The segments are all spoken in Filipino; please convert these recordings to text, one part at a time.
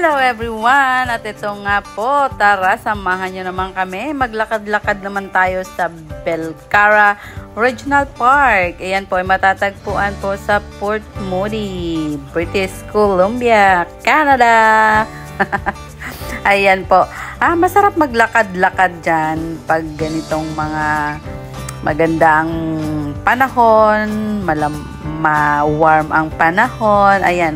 Hello everyone! At ito nga po, tara samahan nyo naman kami. Maglakad-lakad naman tayo sa Belcarra Regional Park. Ayan po, ay matatagpuan po sa Port Moody, British Columbia, Canada. Ayan po. Masarap maglakad-lakad dyan pag ganitong mga magandang panahon, ma-warm ang panahon. Ayan,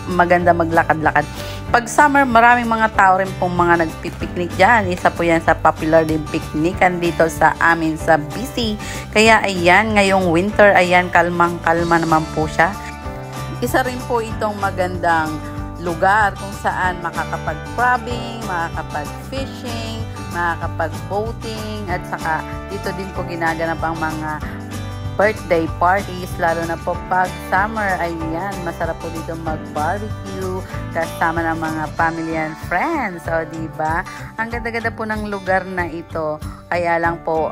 maganda maglakad-lakad. Pag summer, maraming mga tao rin pong mga nagpipiknik dyan. Isa po yan sa popular din piknikan dito sa amin sa BC. Kaya ayan, ngayong winter, ayan, kalmang-kalma naman po siya. Isa rin po itong magandang lugar kung saan makakapag-crabbing, makakapag-fishing, makakapag-boating, at saka dito din po ginaganap ang mga birthday parties, lalo na po pag summer. Ayan, masarap po dito mag-barbecue kasama ng mga family and friends. O, diba? Ang ganda-ganda po ng lugar na ito. Kaya lang po,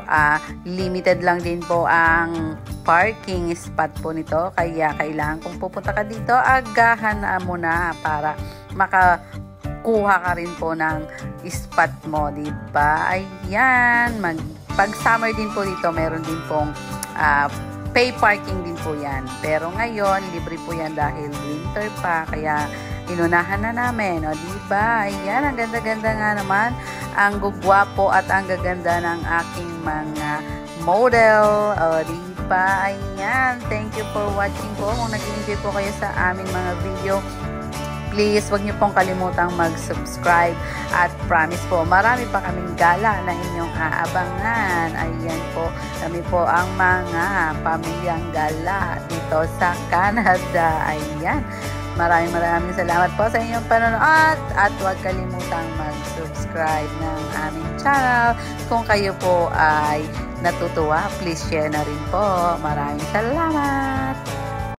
limited lang din po ang parking spot po nito. Kaya kailangan kung pupunta ka dito, agahan na muna para makakuha ka rin po ng spot mo, diba? Ayan, pag summer din po dito, meron din pong pay parking din po yan. Pero ngayon, libre po yan dahil winter pa. Kaya, inunahan na namin. O, diba? Ayan, ang ganda-ganda nga naman. Ang gugwapo at ang gaganda ng aking mga model. O, diba? Ayan. Thank you for watching po. Kung nag-enjoy po kayo sa aming mga video, please, huwag niyo pong kalimutang mag-subscribe. At promise po, marami pa kaming gala na inyong aabangan. Ayan po, kami po ang mga pamilyang gala dito sa Canada. Ayan, maraming salamat po sa inyong panonood. At huwag kalimutang mag-subscribe ng aming channel. Kung kayo po ay natutuwa, please share na rin po. Maraming salamat!